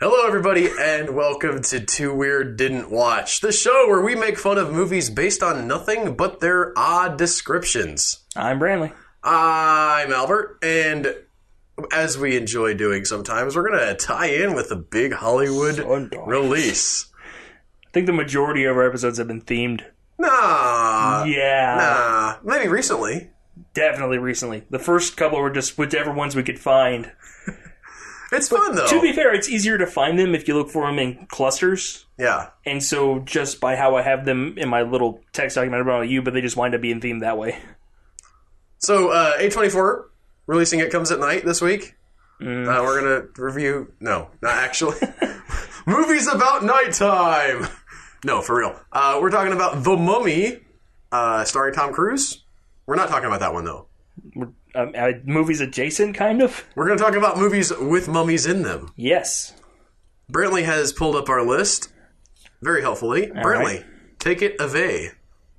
Hello, everybody, and welcome to Too Weird Didn't Watch, the show where we make fun of movies based on nothing but their odd descriptions. I'm Brantley. I'm Albert, and as we enjoy doing sometimes, we're going to tie in with a big Hollywood release. I think the majority of our episodes have been themed. Nah. Yeah. Nah. Maybe recently. Definitely recently. The first couple were just whichever ones we could find. It's fun, though. To be fair, it's easier to find them if you look for them in clusters. Yeah. And so just by how I have them in my little text document about you, but they just wind up being themed that way. So, A24, releasing It Comes at Night this week. We're going to review... No, not actually. Movies about nighttime! No, for real. We're talking about The Mummy, starring Tom Cruise. We're not talking about that one, though. Movies adjacent, kind of? We're going to talk about movies with mummies in them. Yes. Brantley has pulled up our list, very helpfully. All Brantley, right. take it away.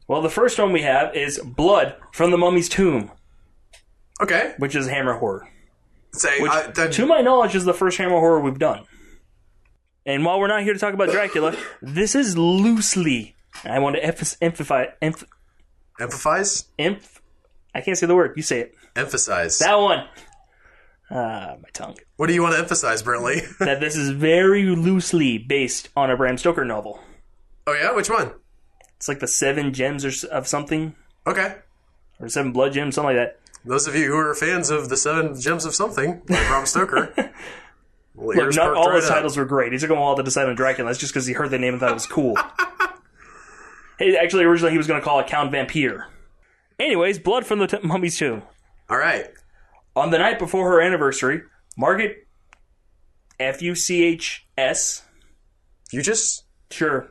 Well, the first one we have is Blood from the Mummy's Tomb. Okay. Which is Hammer horror. Which, to my knowledge, is the first Hammer horror we've done. And while we're not here to talk about Dracula, this is loosely... I want to emphasize... Empathize? I can't say the word. You say it. Emphasize. That one. My tongue. What do you want to emphasize, Brantley? That this is very loosely based on a Bram Stoker novel. Oh, yeah? Which one? It's like the 7 Gems of something. Okay. Or 7 Blood Gems, something like that. Those of you who are fans of the 7 Gems of something, like Bram Stoker. Look, not all his titles were great. He took them all to decide on Dracula. That's just because he heard the name and thought it was cool. Actually, originally he was going to call it Count Vampire. Anyways, Blood from the Mummy's Tomb. All right. On the night before her anniversary, Margaret Fuchs... Fuchs? Sure.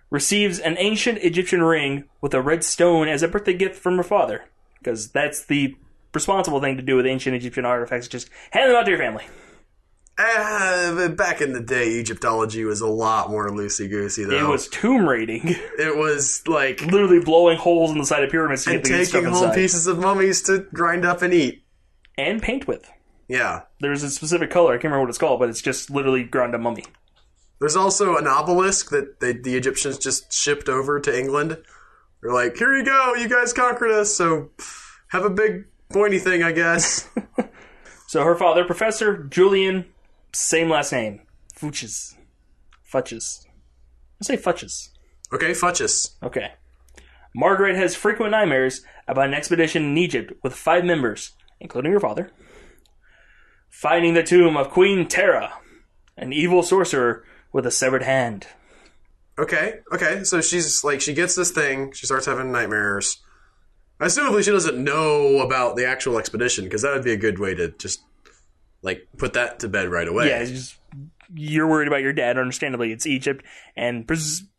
Receives an ancient Egyptian ring with a red stone as a birthday gift from her father. Because that's the responsible thing to do with ancient Egyptian artifacts. Just hand them out to your family. Back in the day, Egyptology was a lot more loosey-goosey, though. It was tomb raiding. It was, like... literally blowing holes in the side of pyramids to and get the stuff taking inside. home pieces of mummies to grind up and eat. And paint with. Yeah. There's a specific color. I can't remember what it's called, but it's just literally ground up mummy. There's also an obelisk that the Egyptians just shipped over to England. They're like, here you go, you guys conquered us, so have a big pointy thing, I guess. So her father, Professor Julian... same last name. Fuchs. Futches. I'll say Futches. Okay, Futches. Okay. Margaret has frequent nightmares about an expedition in Egypt with 5 members, including her father, finding the tomb of Queen Tara, an evil sorcerer with a severed hand. Okay. So she's like, she gets this thing, she starts having nightmares. Assumably she doesn't know about the actual expedition, because that would be a good way to just... like, put that to bed right away. Yeah, it's just, you're worried about your dad. Understandably, it's Egypt. And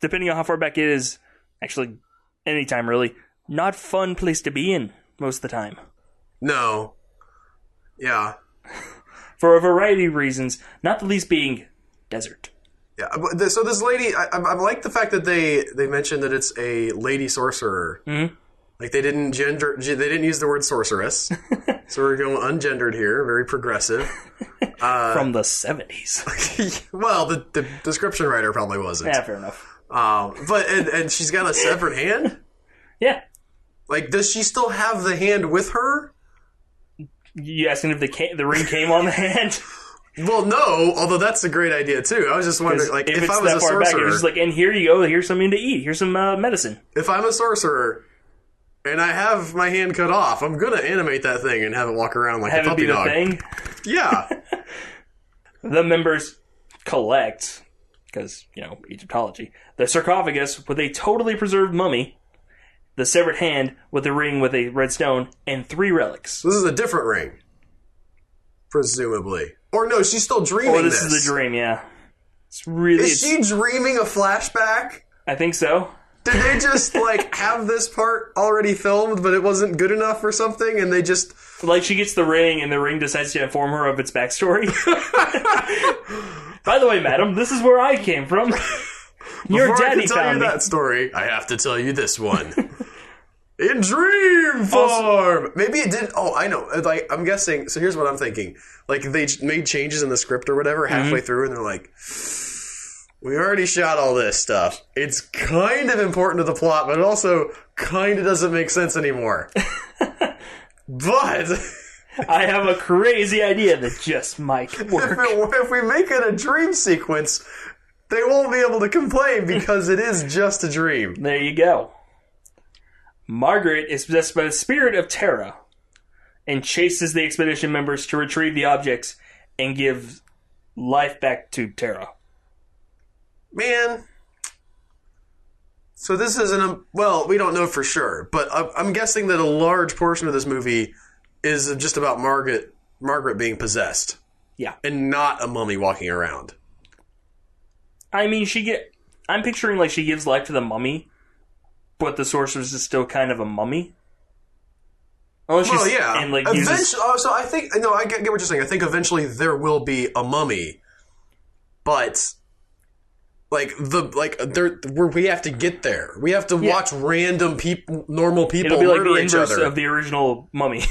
depending on how far back it is, actually, anytime really, not fun place to be in most of the time. No. Yeah. For a variety of reasons, not the least being desert. Yeah. So this lady, I like the fact that they mentioned that it's a lady sorcerer. Mm-hmm. Like, they didn't use the word sorceress. So we're going ungendered here, very progressive. From the 70s. Well, the description writer probably wasn't. Yeah, fair enough. But and she's got a severed hand? Yeah. Like, does she still have the hand with her? You asking if the ring came on the hand? Well, no, although that's a great idea, too. I was just wondering, like, if I was a sorcerer... back, it's just like, and here you go, here's something to eat, here's some medicine. If I'm a sorcerer... and I have my hand cut off, I'm going to animate that thing and have it walk around like a puppy dog. Have it be the thing? Yeah. The members collect, because, Egyptology, the sarcophagus with a totally preserved mummy, the severed hand with a ring with a red stone, and 3 relics. This is a different ring. Presumably. Or no, she's still dreaming this. Is a dream, yeah. Is she dreaming a flashback? I think so. Did they just, like, have this part already filmed, but it wasn't good enough or something, and they just... like, she gets the ring, and the ring decides to inform her of its backstory? By the way, madam, this is where I came from. Your daddy found me. Before I can tell you that story, I have to tell you this one. In Dream Farm! Maybe it did... Oh, I know. Like, I'm guessing... So here's what I'm thinking. Like, they made changes in the script or whatever halfway through, and they're like, we already shot all this stuff. It's kind of important to the plot, but it also kind of doesn't make sense anymore. But... I have a crazy idea that just might work. If we make it a dream sequence, they won't be able to complain because it is just a dream. There you go. Margaret is possessed by the spirit of Tara and chases the expedition members to retrieve the objects and give life back to Tara. Man. So this isn't well, we don't know for sure, but I'm guessing that a large portion of this movie is just about Margaret being possessed. Yeah. And not a mummy walking around. I mean, I'm picturing like she gives life to the mummy, but the sorceress is still kind of a mummy. Unless well, yeah. And like so I think I get what you're saying. I think eventually there will be a mummy, but we have to get there. We have to watch random people, normal people, it'll be like murder the each inverse other. of the original mummy.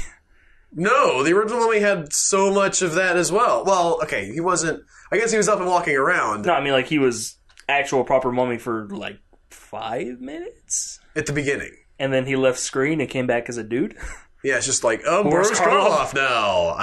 No, the original mummy had so much of that as well. Well, okay, he wasn't. I guess he was up and walking around. No, I mean like he was actual proper mummy for like 5 minutes at the beginning, and then he left screen and came back as a dude. Yeah, it's just like, Boris Karloff now.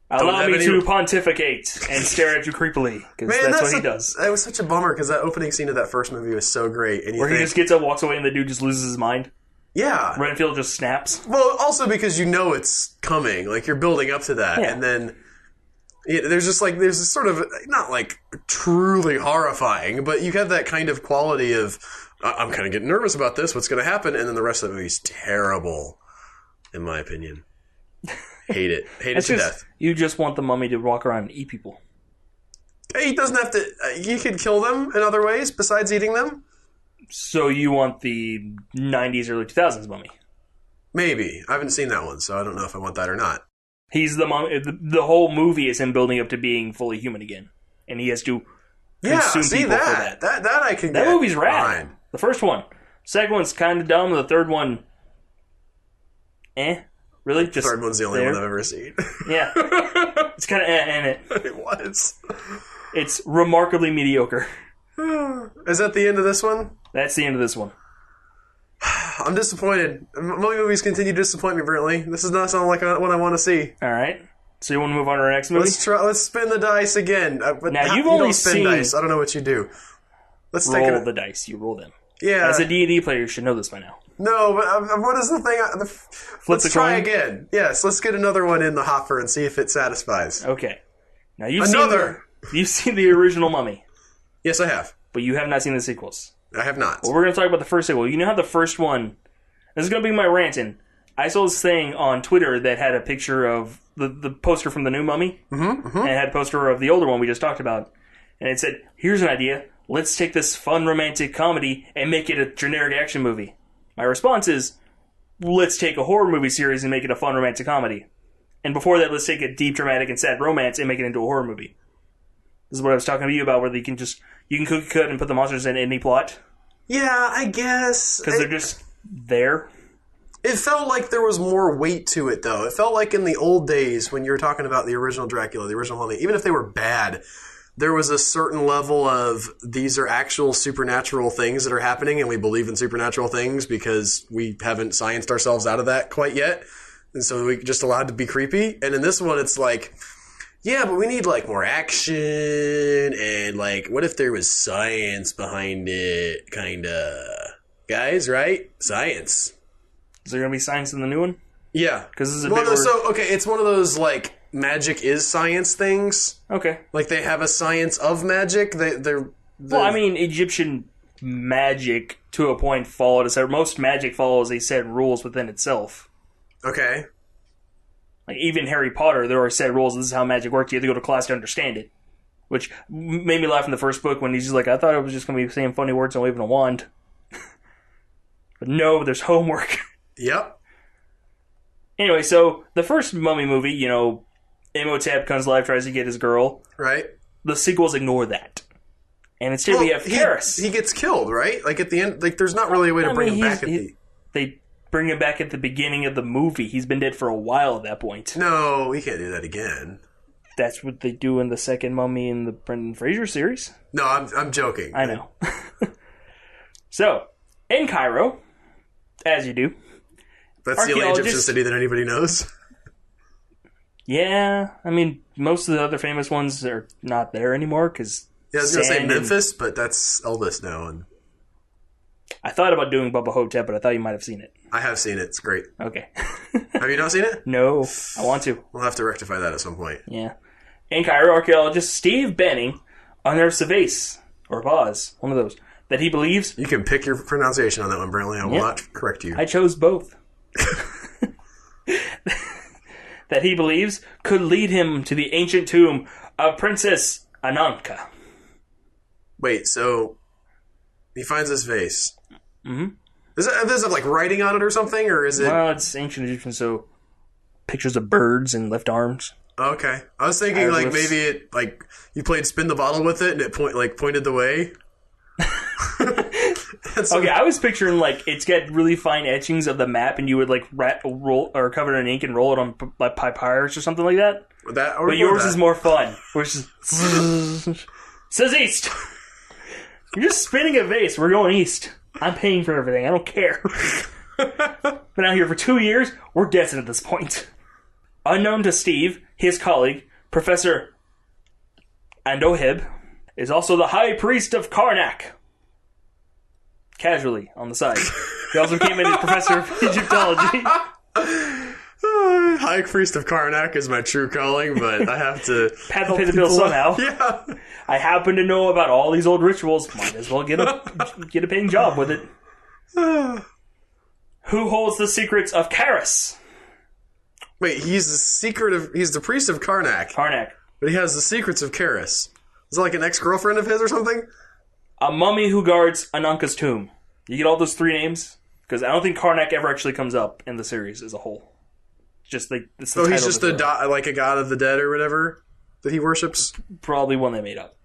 Allow me to pontificate and stare at you creepily, because that's what he does. That was such a bummer, because that opening scene of that first movie was so great. And where he just gets up, walks away, and the dude just loses his mind. Yeah. Renfield just snaps. Well, also because you know it's coming. Like, you're building up to that. Yeah. And then there's just like, there's this sort of, not like truly horrifying, but you have that kind of quality of, I'm kind of getting nervous about this, what's going to happen? And then the rest of the movie's terrible, in my opinion. Hate it. Hate it to death. You just want the mummy to walk around and eat people. Hey, he doesn't have to, you could kill them in other ways besides eating them. So you want the 90s, early 2000s mummy? Maybe. I haven't seen that one, so I don't know if I want that or not. He's the mummy. The whole movie is him building up to being fully human again. And he has to consume people for that. That I can get. That movie's rad. Fine. The first one. Second one's kind of dumb. The third one, really? Just the third one's the only one I've ever seen. Yeah. It's kind of in it. It was. It's remarkably mediocre. Is that the end of this one? That's the end of this one. I'm disappointed. Mummy movies continue to disappoint me, Brantley. This does not sound like what I want to see. All right. So you want to move on to our next movie? Let's spin the dice again. Now you've only spin dice. I don't know what you do. Let's roll the dice. You roll them. Yeah. As a D&D player, you should know this by now. No, but what is the thing? Let's try again. Yes, let's get another one in the hopper and see if it satisfies. Okay. Now you've seen the original Mummy. Yes, I have. But you have not seen the sequels. I have not. Well, we're going to talk about the first sequel. You know how the first one... This is going to be my ranting. I saw this thing on Twitter that had a picture of the poster from the new Mummy. Mm-hmm. And it had a poster of the older one we just talked about. And it said, here's an idea. Let's take this fun romantic comedy and make it a generic action movie. My response is, let's take a horror movie series and make it a fun romantic comedy. And before that, let's take a deep, dramatic, and sad romance and make it into a horror movie. This is what I was talking to you about, where you can cookie cut and put the monsters in any plot. Yeah, I guess. Because they're just there. It felt like there was more weight to it, though. It felt like in the old days, when you were talking about the original Dracula, the original Mummy, even if they were bad, there was a certain level of, these are actual supernatural things that are happening, and we believe in supernatural things because we haven't scienced ourselves out of that quite yet. And so we just allowed to be creepy. And in this one, it's like, yeah, but we need, like, more action, and, like, what if there was science behind it, kinda? Guys, right? Science. Is there going to be science in the new one? Yeah. Because this is it's one of those, like, magic is science things. Okay. Like, they have a science of magic. Well, I mean, Egyptian magic, to a point, most magic follows a set rules within itself. Okay. Like, even Harry Potter, there are set rules. This is how magic works. You have to go to class to understand it. Which made me laugh in the first book when he's just like, I thought it was just going to be saying funny words and waving a wand. But no, there's homework. Yep. Anyway, so the first Mummy movie, Imhotep comes alive, tries to get his girl. Right. The sequels ignore that. And instead we have Karis. He gets killed, right? Like, at the end, like, there's not really a way to bring him back at the... they bring him back at the beginning of the movie. He's been dead for a while at that point. No, we can't do that again. That's what they do in the second Mummy in the Brendan Fraser series. No, I'm joking. I know. So, in Cairo, as you do, that's the only Egyptian city that anybody knows. Yeah, I mean, most of the other famous ones are not there anymore because. Yeah, I was gonna say Memphis, but that's Elvis now. And I thought about doing Bubba Hotep, but I thought you might have seen it. I have seen it. It's great. Okay. Have you not seen it? No, I want to. We'll have to rectify that at some point. Yeah. In Cairo, archaeologist Steve Benning unearths a vase, or vase, one of those, that he believes... You can pick your pronunciation on that one, Brantley. I will not correct you. I chose both. That he believes could lead him to the ancient tomb of Princess Ananka. Wait, so he finds this vase. Mm-hmm. Is it like writing on it or something, or is it? Well, it's ancient Egyptian, so pictures of birds and left arms. Okay, I was thinking like maybe it like you played spin the bottle with it and it pointed the way. Okay, I was picturing like it's got really fine etchings of the map, and you would like roll or cover it in ink and roll it on like papyrus or something like that. But yours is more fun, which is says east. You're just spinning a vase. We're going east. I'm paying for everything. I don't care. Been out here for 2 years. We're guessing at this point. Unknown to Steve, his colleague, Professor Andoheb, is also the High Priest of Karnak. Casually, on the side. He also came in as Professor of Egyptology. High Priest of Karnak is my true calling, but I have to... Have to pay the bill somehow. Yeah. I happen to know about all these old rituals. Might as well get a paying job with it. Who holds the secrets of Karis? Wait, he's the priest of Karnak. Karnak. But he has the secrets of Karis. Is it like an ex-girlfriend of his or something? A mummy who guards Ananka's tomb. You get all those three names? Because I don't think Karnak ever actually comes up in the series as a whole. Just like it's the title he's just like a god of the dead or whatever that he worships? Probably one they made up.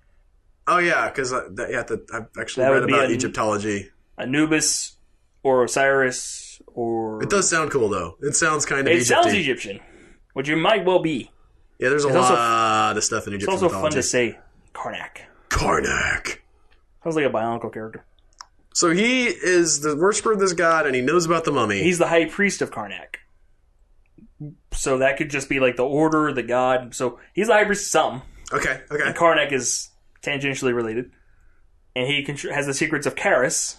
Oh yeah, because I've actually read about Egyptology. Anubis or Osiris or... It does sound cool though. It sounds kind of Egyptian. It sounds Egyptian, which it might well be. Yeah, there's a lot of stuff in Egyptian mythology. It's also fun to say Karnak. Karnak. Sounds like a Bionicle character. So he is the worshiper of this god, and he knows about the mummy. He's the high priest of Karnak. So that could just be like the order, the god. So he's the high priest of something. Okay. And Karnak is tangentially related. And he has the secrets of Karis,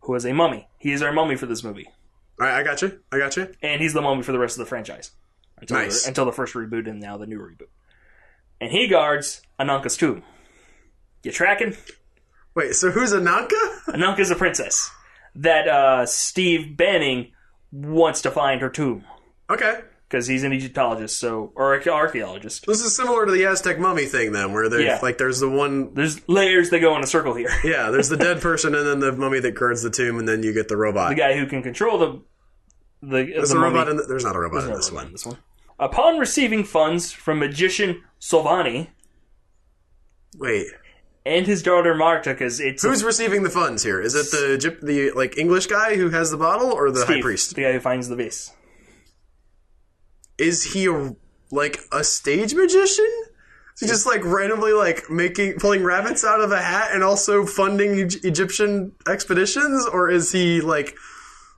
who is a mummy. He is our mummy for this movie. All right, I got you. And he's the mummy for the rest of the franchise. Until the first reboot and now the new reboot. And he guards Ananka's tomb. You tracking? Wait, so who's Ananka? Ananka's a princess that Steve Banning wants to find her tomb. Okay. Because he's an Egyptologist, or archaeologist. This is similar to the Aztec mummy thing, then, where there's the one... There's layers that go in a circle here. Yeah, there's the dead person and then the mummy that guards the tomb, and then you get the robot. The guy who can control the There's a robot there's not a robot in this one. Upon receiving funds from magician Solvani... Wait... And his daughter Marta, because it's... Who's receiving the funds here? Is it the English guy who has the bottle, or the high priest? The guy who finds the vase. Is he a stage magician? Is he just randomly pulling rabbits out of a hat and also funding Egyptian expeditions? Or is he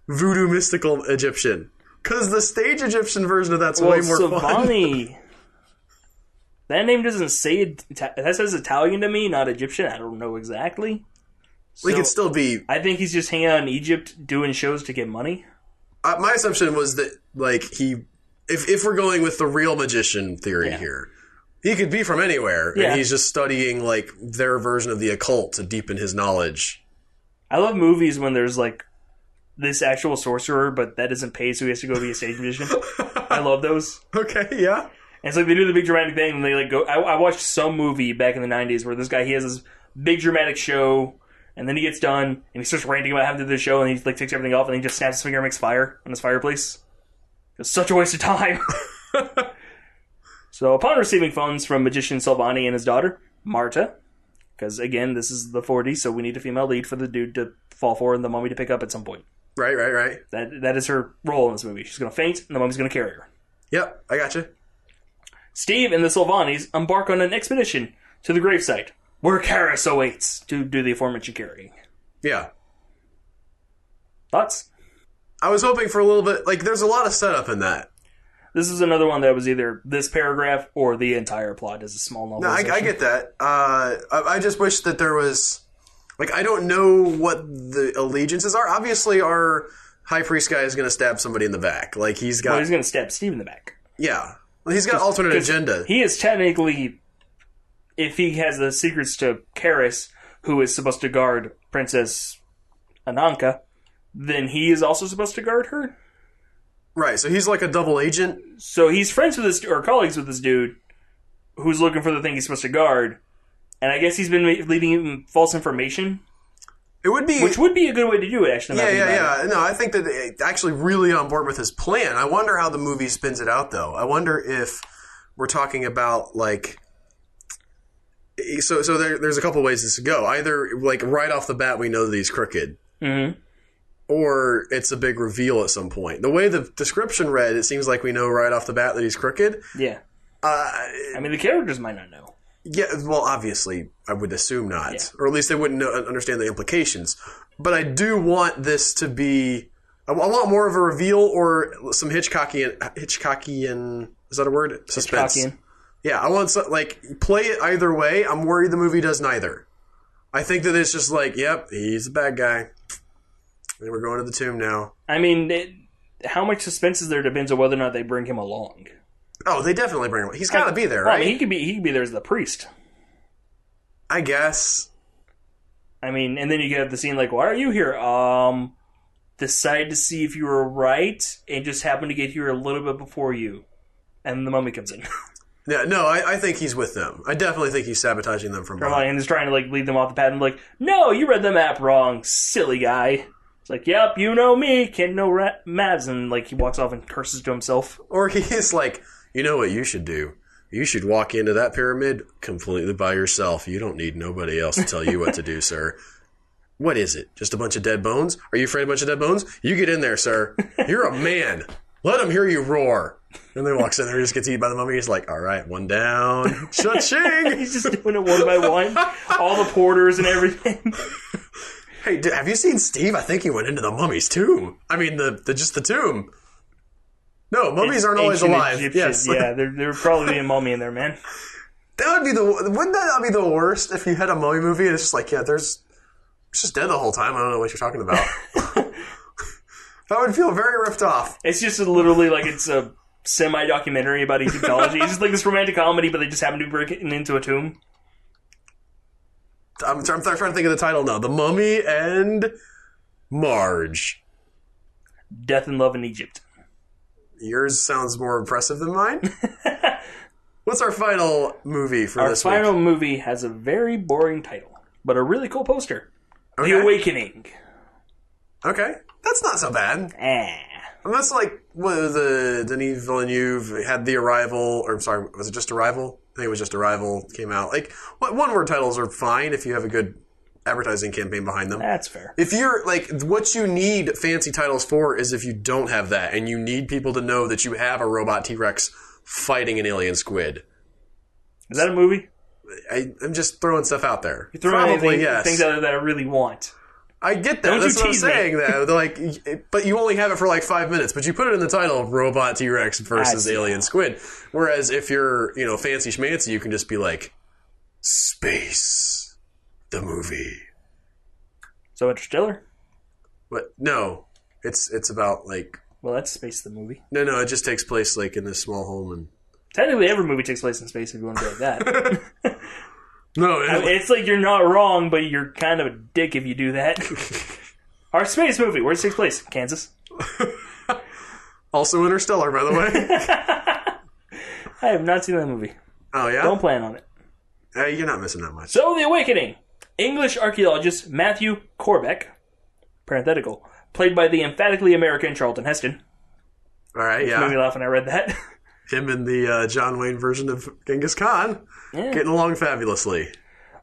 voodoo mystical Egyptian? Because the stage Egyptian version of that's way more fun. That name doesn't say... That says Italian to me, not Egyptian. I don't know exactly. He could still be... I think he's just hanging out in Egypt doing shows to get money. My assumption was that, he... If we're going with the real magician theory here, he could be from anywhere, and he's just studying, their version of the occult to deepen his knowledge. I love movies when there's, this actual sorcerer, but that doesn't pay, so he has to go be a stage magician. I love those. Okay, yeah. And it's they do the big dramatic thing, and they go... I watched some movie back in the 90s where this guy, he has this big dramatic show, and then he gets done, and he starts ranting about having to do the show, and he takes everything off, and he just snaps his finger and makes fire on his fireplace. It's such a waste of time. So upon receiving funds from magician Salvani and his daughter, Marta, because again, this is the 40s, so we need a female lead for the dude to fall for and the mummy to pick up at some point. Right. That is her role in this movie. She's going to faint, and the mummy's going to carry her. Yep, I gotcha. Steve and the Sylvanis embark on an expedition to the gravesite, where Karis awaits to do the aforementioned carrying. Yeah. Thoughts? I was hoping for a little bit... Like, there's a lot of setup in that. This is another one that was either this paragraph or the entire plot as a small novel. No, I get that. I just wish that there was... Like, I don't know what the allegiances are. Obviously, our high priest guy is going to stab somebody in the back. Like, he's got... Well, he's going to stab Steve in the back. Yeah. Well, he's got alternate agenda. He is technically... If he has the secrets to Karis, who is supposed to guard Princess Ananka, then he is also supposed to guard her? Right, so he's like a double agent. So he's friends with this, or colleagues with this dude, who's looking for the thing he's supposed to guard, and I guess he's been leading him false information. It would be... Which would be a good way to do it, actually. Yeah. No, I think that it's actually really on board with his plan. I wonder how the movie spins it out, though. I wonder if we're talking about, like... So there's a couple ways this could go. Either, like, right off the bat, we know that he's crooked. Mm-hmm. Or it's a big reveal at some point. The way the description read, it seems like we know right off the bat that he's crooked. Yeah. I mean, the characters might not know. Yeah, well, obviously, I would assume not. Yeah. Or at least they wouldn't understand the implications. But I do want this to be... I want more of a reveal or some Hitchcockian... Is that a word? Suspense. Hitchcockian. Yeah, I want some, like, play it either way. I'm worried the movie does neither. I think that it's just like, yep, he's a bad guy. And we're going to the tomb now. I mean, how much suspense is there depends on whether or not they bring him along. Oh, they definitely bring him. He's got to be there, right? I mean, he could be there as the priest. I guess. I mean, and then you get the scene like, why are you here? Decided to see if you were right and just happened to get here a little bit before you. And the mummy comes in. Yeah, no, I think he's with them. I definitely think he's sabotaging them from behind. And he's trying to, like, lead them off the path and like, no, you read the map wrong, silly guy. It's like, yep, you know me, can't know maps. And, like, he walks off and curses to himself. Or he's like, you know what you should do? You should walk into that pyramid completely by yourself. You don't need nobody else to tell you what to do, sir. What is it? Just a bunch of dead bones? Are you afraid of a bunch of dead bones? You get in there, sir. You're a man. Let him hear you roar. And then he walks in there and just gets eaten by the mummy. He's like, all right, one down. Cha-ching! He's just doing it one by one. All the porters and everything. Hey, have you seen Steve? I think he went into the mummy's tomb. I mean, just the tomb. No, mummies aren't always alive. Egyptians. Yes. Yeah, there would probably be a mummy in there, man. Wouldn't that not be the worst if you had a mummy movie and it's just like, yeah, it's just dead the whole time. I don't know what you're talking about. That would feel very ripped off. It's just literally like it's a semi-documentary about Egyptology. It's just like this romantic comedy, but they just happen to be breaking into a tomb. I'm trying to think of the title now. The Mummy and Marge. Death and Love in Egypt. Yours sounds more impressive than mine. What's our final movie for this week? Our final movie has a very boring title, but a really cool poster. Okay. The Awakening. Okay. That's not so bad. And that's like Denis Villeneuve had The Arrival, or I'm sorry, was it just Arrival? I think it was just Arrival came out. Like, one-word titles are fine if you have a good advertising campaign behind them. That's fair. If you're, like, what you need fancy titles for is if you don't have that, and you need people to know that you have a robot T-Rex fighting an alien squid. Is that a movie? I'm just throwing stuff out there. You're throwing Probably, yes. things out that I really want. I get that. That's what I'm saying. That like, but you only have it for like 5 minutes. But you put it in the title: Robot T-Rex versus Alien Squid. Whereas if you're, fancy schmancy, you can just be like, Space, the movie. So Interstellar? What? No, it's about like. Well, that's Space, the movie. No, it just takes place like in this small home and. Technically, every movie takes place in space. If you want to be like that. No, it's like you're not wrong, but you're kind of a dick if you do that. Our space movie, where it takes place? Kansas. Also Interstellar, by the way. I have not seen that movie. Oh, yeah? Don't plan on it. You're not missing that much. So, The Awakening. English archaeologist Matthew Corbeck, parenthetical, played by the emphatically American Charlton Heston. All right, yeah. Which made me laugh when I read that. Him and the John Wayne version of Genghis Khan. Yeah. Getting along fabulously.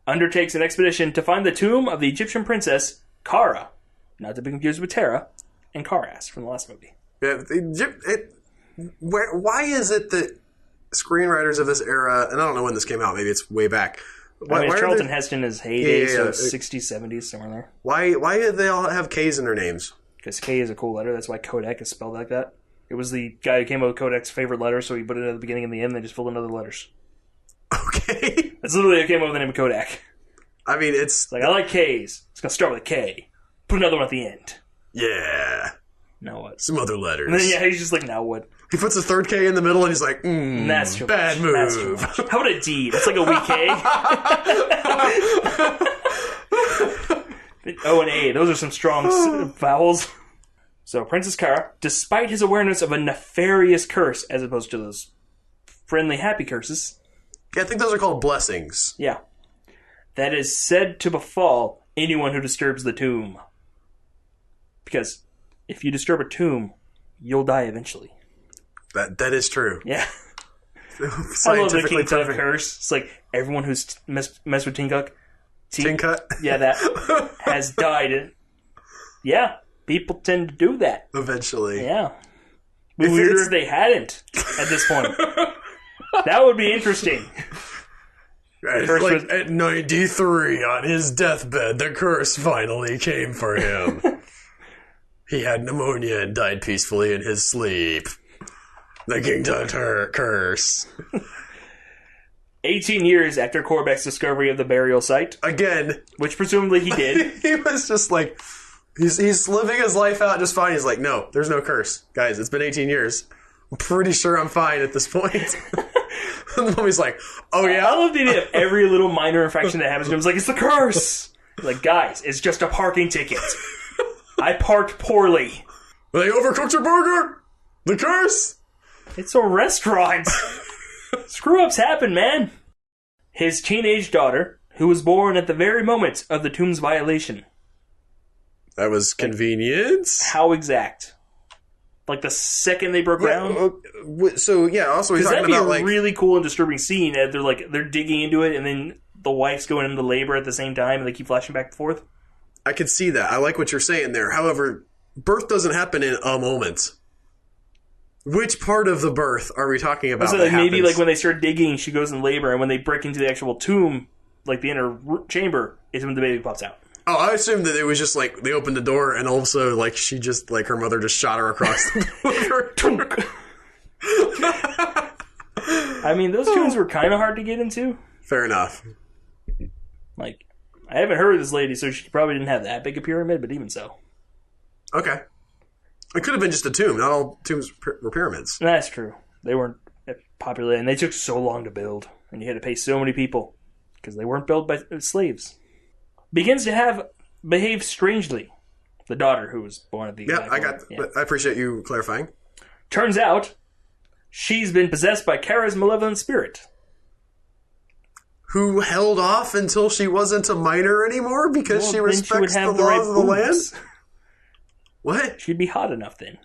Undertakes an expedition to find the tomb of the Egyptian princess, Kara, not to be confused with Tara, and Karass from the last movie. Yeah, why is it that screenwriters of this era, and I don't know when this came out, maybe it's way back. Why Charlton Heston is heyday, so 60s, 70s, somewhere there. Why did they all have K's in their names? Because K is a cool letter. That's why Kodak is spelled like that. It was the guy who came up with Kodak's favorite letter, so he put it at the beginning and the end, and they just filled in other letters. Okay. That's literally who came up with the name of Kodak. I mean, it's like, I like K's. It's going to start with a K. Put another one at the end. Yeah. Now what? Some other letters. And then, he's just like, now what? He puts a third K in the middle, and he's like, that's too bad much. move. That's too much. How about a D? That's like a weak K. O and A. Those are some strong vowels. So, Princess Kara, despite his awareness of a nefarious curse, as opposed to those friendly, happy curses. Yeah, I think those are called blessings. Yeah. That is said to befall anyone who disturbs the tomb. Because if you disturb a tomb, you'll die eventually. That is true. Yeah. I love the King Tut curse. It's like everyone who's messed with Tinkuk. Tinkut? Yeah, that has died. Yeah, people tend to do that. Eventually. Yeah. It'd be weirder if they hadn't at this point. That would be interesting. At 93 on his deathbed, the curse finally came for him. He had pneumonia and died peacefully in his sleep. The King Tut curse. 18 years after Korbeck's discovery of the burial site. Again. Which presumably he did. He was just like, he's living his life out just fine. He's like, no, there's no curse. Guys, it's been 18 years. I'm pretty sure I'm fine at this point. And the mummy's like, oh yeah? I love the idea of every little minor infraction that happens to him. It's like, it's the curse. Like, guys, it's just a parking ticket. I parked poorly. They overcooked your burger? The curse? It's a restaurant. Screw-ups happen, man. His teenage daughter, who was born at the very moment of the tomb's violation. That was convenient. How exact? Like the second they broke ground? So, yeah, also he's talking about, that'd be a really cool and disturbing scene. They're digging into it, and then the wife's going into labor at the same time, and they keep flashing back and forth. I could see that. I like what you're saying there. However, birth doesn't happen in a moment. Which part of the birth are we talking about? So maybe like when they start digging, she goes in labor, and when they break into the actual tomb, like the inner chamber, is when the baby pops out. Oh, I assumed that it was just like they opened the door, and also like she just like her mother just shot her across the door. I mean, those tombs were kind of hard to get into. Fair enough. Like, I haven't heard of this lady, so she probably didn't have that big a pyramid, but even so. Okay. It could have been just a tomb. Not all tombs were pyramids. That's true. They weren't popular, and they took so long to build, and you had to pay so many people because they weren't built by slaves. Begins to behave strangely. The daughter who was born at the... I appreciate you clarifying. Turns out, she's been possessed by Kara's malevolent spirit. Who held off until she wasn't a minor anymore because she respects the laws of the land? What? She'd be hot enough then.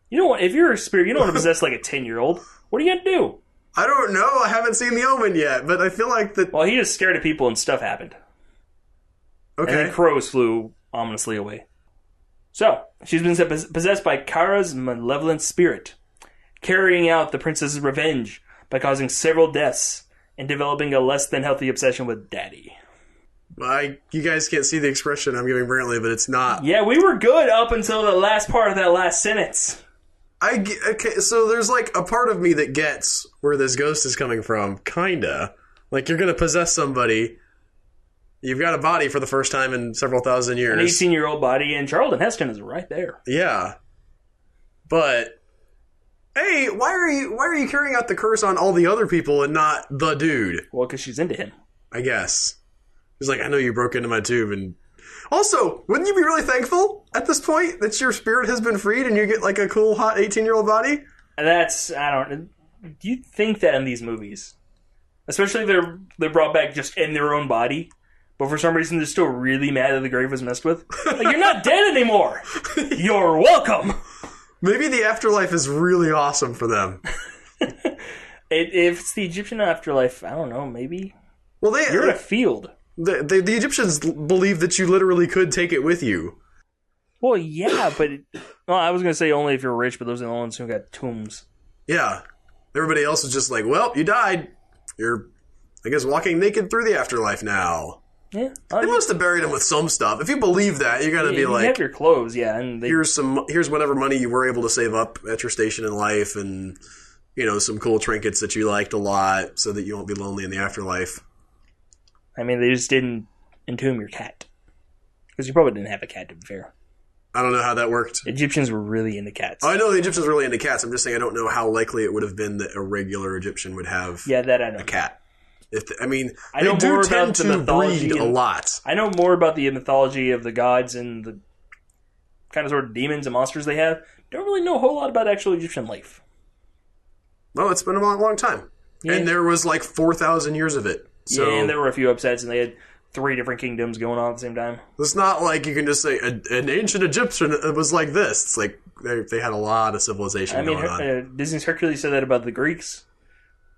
You don't want, if you're a spirit, you don't want to possess like a 10-year-old. What are you going to do? I don't know. I haven't seen The Omen yet, but I feel like that... Well, he just scared of people and stuff happened. Okay. And then crows flew ominously away. So, she's been possessed by Kara's malevolent spirit, carrying out the princess's revenge by causing several deaths and developing a less than healthy obsession with daddy. You guys can't see the expression I'm giving Brantley, but it's not. Yeah, we were good up until the last part of that last sentence. Okay, so there's like a part of me that gets where this ghost is coming from, kinda. Like, you're gonna possess somebody... You've got a body for the first time in several thousand years. An 18-year-old body, and Charlton Heston is right there. Yeah. But, hey, why are you carrying out the curse on all the other people and not the dude? Well, because she's into him. I guess. He's like, I know you broke into my tube, and... Also, wouldn't you be really thankful at this point that your spirit has been freed and you get, like, a cool, hot 18-year-old body? Do you think that in these movies? Especially if they're brought back just in their own body... But for some reason, they're still really mad that the grave was messed with. Like, you're not dead anymore! You're welcome! Maybe the afterlife is really awesome for them. If it's the Egyptian afterlife, I don't know, maybe. Well, you're in a field. The Egyptians believe that you literally could take it with you. Well, yeah, but I was going to say only if you're rich, but those are the ones who got tombs. Yeah. Everybody else is just like, well, you died. You're, I guess, walking naked through the afterlife now. Yeah. They must have buried him with some stuff. If you believe that, you got to be like, you have your clothes, yeah. And here's whatever money you were able to save up at your station in life, and some cool trinkets that you liked a lot, so that you won't be lonely in the afterlife. I mean, they just didn't entomb your cat, because you probably didn't have a cat, to be fair. I don't know how that worked. Egyptians were really into cats. Oh, I know the Egyptians were really into cats. I'm just saying I don't know how likely it would have been that a regular Egyptian would have a cat. I know do more tend about the to mythology breed a lot. I know more about the mythology of the gods and the kind of sort of demons and monsters they have. Don't really know a whole lot about actual Egyptian life. Well, it's been a long time. Yeah. And there was like 4,000 years of it. So yeah, and there were a few upsets, and they had 3 different kingdoms going on at the same time. It's not like you can just say an ancient Egyptian was like this. It's like they had a lot of civilization going on. Disney's Hercules said that about the Greeks.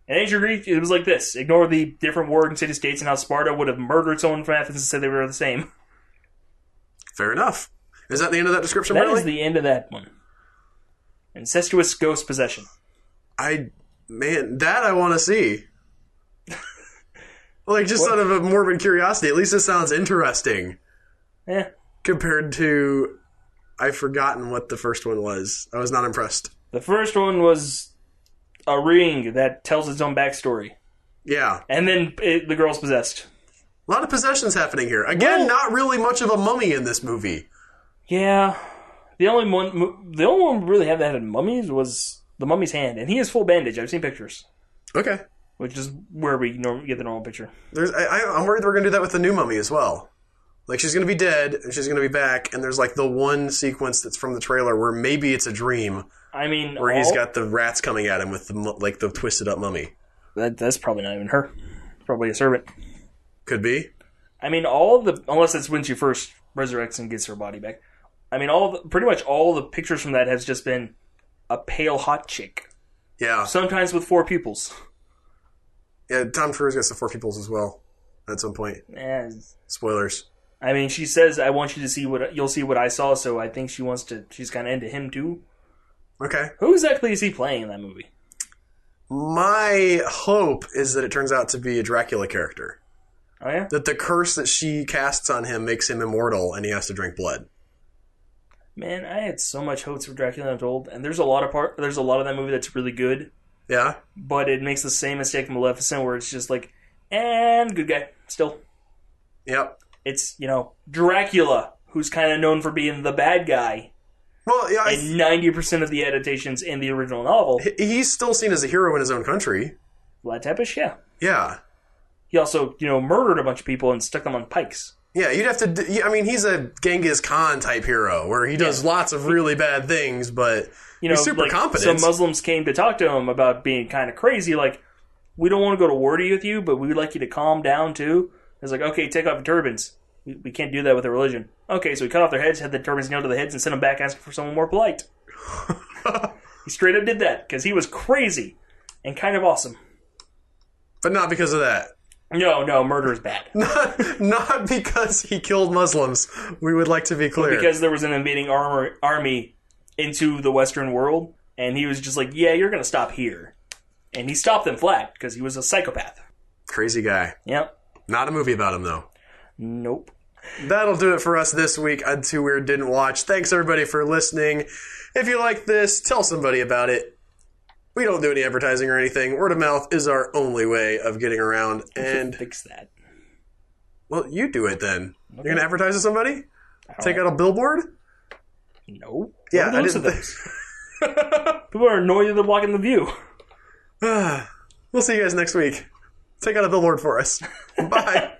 In ancient Greek, it was like this. Ignore the different warring city-states and how Sparta would have murdered someone from Athens and said they were the same. Fair enough. Is that the end of that description, That really? is the end of that one. Incestuous ghost possession. That I want to see. Like, just out of a morbid curiosity. At least it sounds interesting. Yeah. Compared to... I've forgotten what the first one was. I was not impressed. The first one was a ring that tells its own backstory. Yeah. And then the girl's possessed. A lot of possessions happening here. Again, not really much of a mummy in this movie. Yeah. The only one we really had that had mummies was the mummy's hand. And he has full bandage. I've seen pictures. Okay. Which is where we get the normal picture. I'm worried we're going to do that with the new mummy as well. Like, she's going to be dead, and she's going to be back, and there's, like, the one sequence that's from the trailer where maybe it's a dream. I mean... Where he's got the rats coming at him with, the twisted-up mummy. That's probably not even her. Probably a servant. Could be. I mean, unless it's when she first resurrects and gets her body back. I mean, pretty much all the pictures from that has just been a pale, hot chick. Yeah. Sometimes with 4 pupils. Yeah, Tom Cruise gets the 4 pupils as well, at some point. Yeah. Spoilers. I mean, she says, I want you to see you'll see what I saw, so I think she's kind of into him too. Okay. Who exactly is he playing in that movie? My hope is that it turns out to be a Dracula character. Oh, yeah? That the curse that she casts on him makes him immortal and he has to drink blood. Man, I had so much hopes for Dracula Untold, and there's a lot of that movie that's really good. Yeah? But it makes the same mistake from Maleficent where it's just like, and good guy, still. Yep. It's, Dracula, who's kind of known for being the bad guy. Well, yeah. And 90% of the adaptations in the original novel. He's still seen as a hero in his own country. Vlad Tepes, yeah. Yeah. He also, murdered a bunch of people and stuck them on pikes. Yeah, you'd have to... he's a Genghis Khan type hero, where he does lots of really bad things, but he's super competent. Some Muslims came to talk to him about being kind of crazy, like, we don't want to go to war with you, but we would like you to calm down, too. It's like, okay, take off your turbans. We can't do that with a religion. Okay, so he cut off their heads, had the turbans nailed to the heads, and sent them back asking for someone more polite. He straight up did that, because he was crazy and kind of awesome. But not because of that. No, murder is bad. Not because he killed Muslims. We would like to be clear. But because there was an invading army into the Western world, and he was just like, yeah, you're going to stop here. And he stopped them flat, because he was a psychopath. Crazy guy. Yep. Not a movie about him, though. Nope. That'll do it for us this week on Too Weird Didn't Watch. Thanks, everybody, for listening. If you like this, tell somebody about it. We don't do any advertising or anything. Word of mouth is our only way of getting around. And fix that. Well, you do it then. Okay. You're going to advertise to somebody? Take out a billboard? No. Yeah, I didn't think. People are annoyed that they're blocking the view. We'll see you guys next week. Take out a billboard for us. Bye.